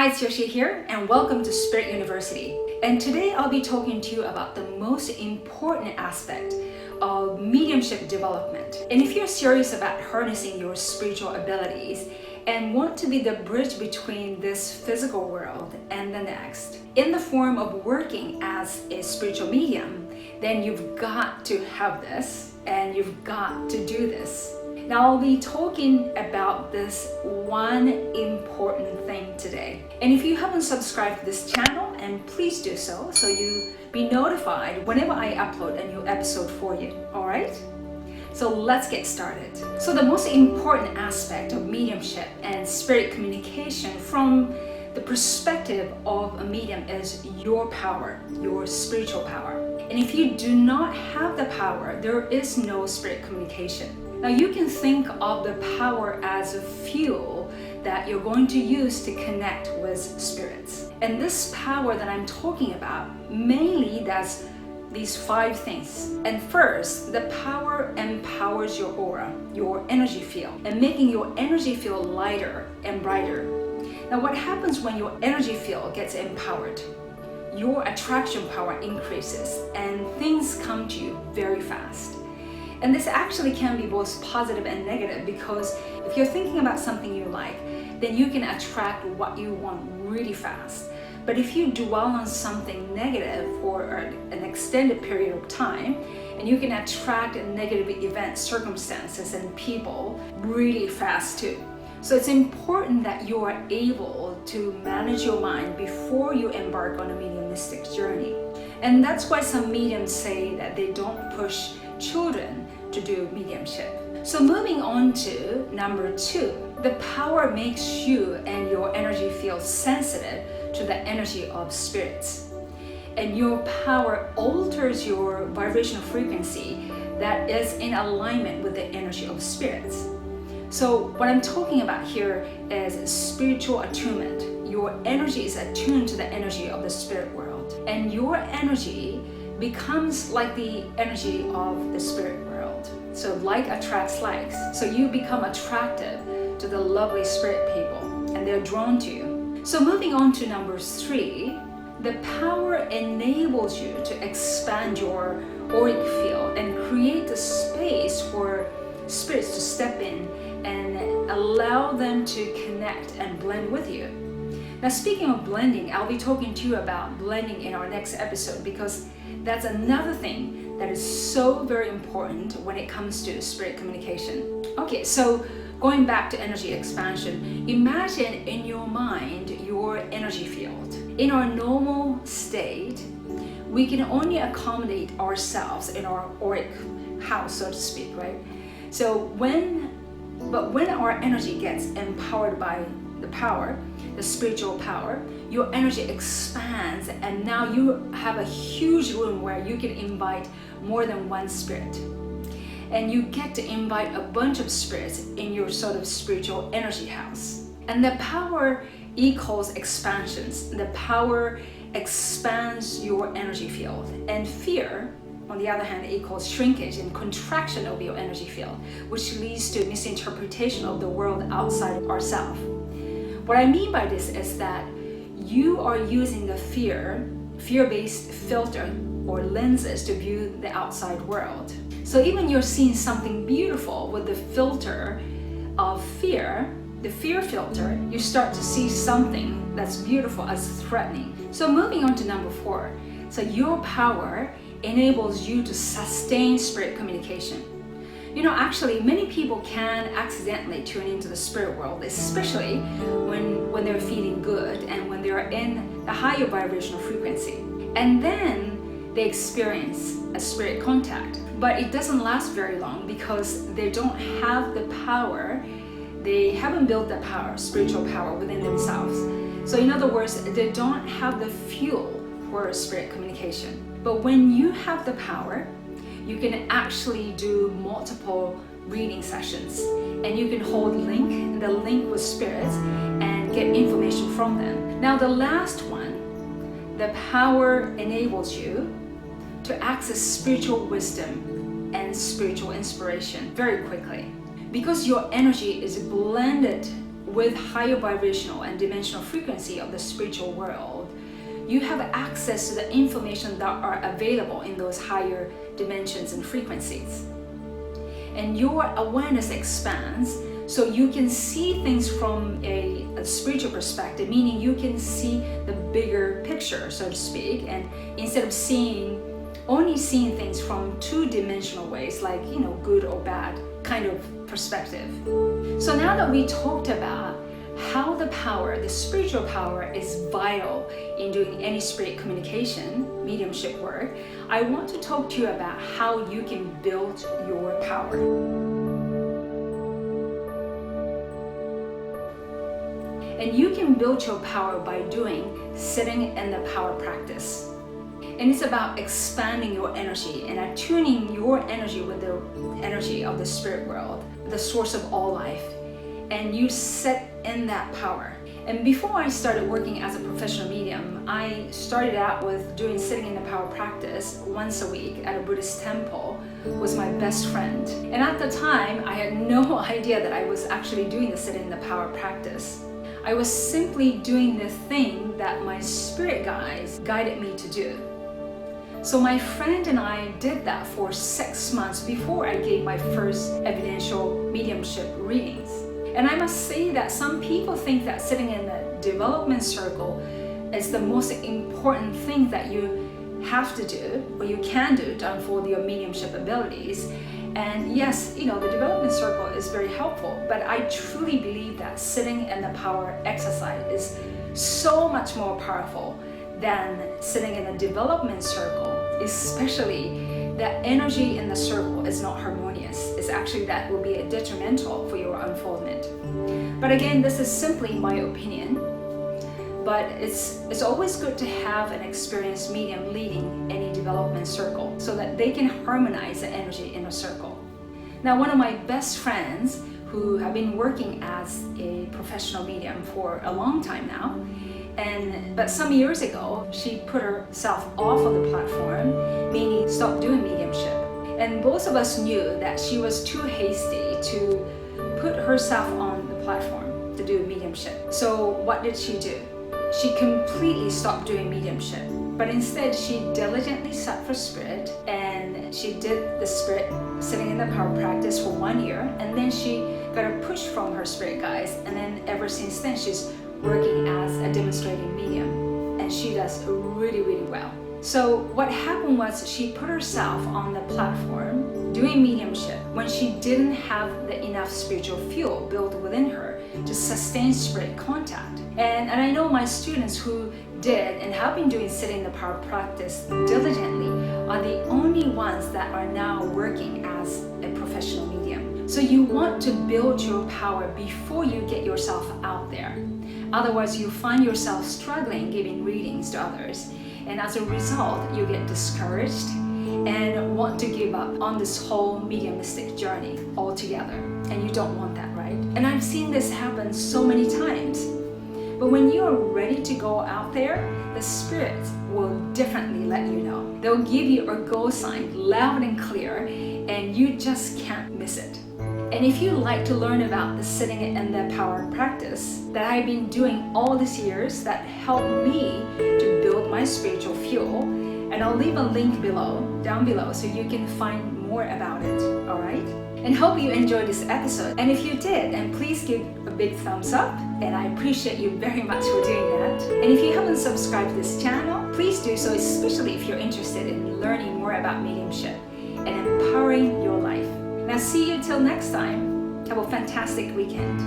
Hi, it's Yoshie here, and welcome to Spirit University. And today I'll be talking to you about the most important aspect of mediumship development. And if you're serious about harnessing your spiritual abilities and want to be the bridge between this physical world and the next, in the form of working as a spiritual medium, then you've got to have this and you've got to do this. Now I'll be talking about this one important thing today. And if you haven't subscribed to this channel, and please do so you be notified whenever I upload a new episode for you, alright? So let's get started. So the most important aspect of mediumship and spirit communication from the perspective of a medium is your power, your spiritual power. And if you do not have the power, there is no spirit communication. Now you can think of the power as a fuel that you're going to use to connect with spirits. And this power that I'm talking about mainly does these 5 things. And first, the power empowers your aura, your energy field, and making your energy field lighter and brighter. Now what happens when your energy field gets empowered? Your attraction power increases and things come to you very fast. And this actually can be both positive and negative, because if you're thinking about something you like, then you can attract what you want really fast. But if you dwell on something negative for an extended period of time, and you can attract negative events, circumstances, and people really fast too. So it's important that you are able to manage your mind before you embark on a mediumistic journey. And that's why some mediums say that they don't push children to do mediumship. So moving on to number 2, the power makes you and your energy field sensitive to the energy of spirits. And your power alters your vibrational frequency that is in alignment with the energy of spirits. So what I'm talking about here is spiritual attunement. Your energy is attuned to the energy of the spirit world, and your energy becomes like the energy of the spirit world. So like attracts likes. So you become attractive to the lovely spirit people, and they're drawn to you. So moving on to number 3, the power enables you to expand your auric field and create the space for spirits to step in and allow them to connect and blend with you. Now speaking of blending, I'll be talking to you about blending in our next episode, because that's another thing that is so very important when it comes to spirit communication. Okay, so going back to energy expansion, imagine in your mind your energy field. In our normal state, we can only accommodate ourselves in our auric house, so to speak, right? So when our energy gets empowered by the power, the spiritual power, your energy expands, and now you have a huge room where you can invite more than one spirit. And you get to invite a bunch of spirits in your sort of spiritual energy house. And the power equals expansions. The power expands your energy field. And fear, on the other hand, equals shrinkage and contraction of your energy field, which leads to misinterpretation of the world outside ourselves. What I mean by this is that you are using the fear-based filter or lenses to view the outside world. So even you're seeing something beautiful with the filter of fear, the fear filter, you start to see something that's beautiful as threatening. So moving on to number 4. So your power enables you to sustain spirit communication. You know, actually, many people can accidentally tune into the spirit world, especially when they're feeling good and when they're in the higher vibrational frequency. And then they experience a spirit contact. But it doesn't last very long because they don't have the power. They haven't built the power, spiritual power within themselves. So in other words, they don't have the fuel for spirit communication. But when you have the power, you can actually do multiple reading sessions, and you can hold the link with spirits and get information from them. Now the last one, the power enables you to access spiritual wisdom and spiritual inspiration very quickly, because your energy is blended with higher vibrational and dimensional frequency of the spiritual world, you have access to the information that are available in those higher dimensions and frequencies. And your awareness expands, so you can see things from a spiritual perspective, meaning you can see the bigger picture, so to speak, and instead of only seeing things from two-dimensional ways, like, good or bad kind of perspective. So now that we talked about how the spiritual power is vital in doing any spirit communication, mediumship work, I want to talk to you about how you can build your power. And you can build your power by doing sitting in the power practice. And it's about expanding your energy and attuning your energy with the energy of the spirit world, the source of all life. And you sit in that power. And before I started working as a professional medium, I started out with doing sitting in the power practice once a week at a Buddhist temple with my best friend. And at the time, I had no idea that I was actually doing the sitting in the power practice. I was simply doing the thing that my spirit guides guided me to do. So my friend and I did that for 6 months before I gave my first evidential mediumship readings. And I must say that some people think that sitting in the development circle is the most important thing that you have to do, or you can do, to unfold your mediumship abilities. And yes, the development circle is very helpful, but I truly believe that sitting in the power exercise is so much more powerful than sitting in a development circle, especially the energy in the circle is not harmonious. It's actually that will be detrimental for your unfoldment. But again, this is simply my opinion. But it's always good to have an experienced medium leading any development circle so that they can harmonize the energy in a circle. Now, one of my best friends who have been working as a professional medium for a long time now, but some years ago, she put herself off of the platform, meaning stopped doing mediumship. And both of us knew that she was too hasty to put herself on the platform to do mediumship. So what did she do? She completely stopped doing mediumship, but instead she diligently sat for spirit, and she did the spirit sitting in the power practice for 1 year, and then she got a push from her spirit guides, and then ever since then she's working as a demonstrating medium, and she does really, really well. So what happened was she put herself on the platform doing mediumship when she didn't have enough spiritual fuel built within her to sustain spirit contact. And I know my students who did and have been doing sitting in the power practice diligently are the only ones that are now working as a professional medium. So you want to build your power before you get yourself out there. Otherwise, you find yourself struggling giving readings to others. And as a result, you get discouraged and want to give up on this whole mediumistic journey altogether. And you don't want that, right? And I've seen this happen so many times. But when you are ready to go out there, the spirits will definitely let you know. They'll give you a go sign loud and clear, and you just can't miss it. And if you'd like to learn about the sitting in the power practice that I've been doing all these years that helped me to build my spiritual fuel, and I'll leave a link down below so you can find more about it, all right? And hope you enjoyed this episode. And if you did, and please give a big thumbs up, and I appreciate you very much for doing that. And if you haven't subscribed to this channel, please do so, especially if you're interested in learning more about mediumship and empowering your life. Now, see you till next time. Have a fantastic weekend.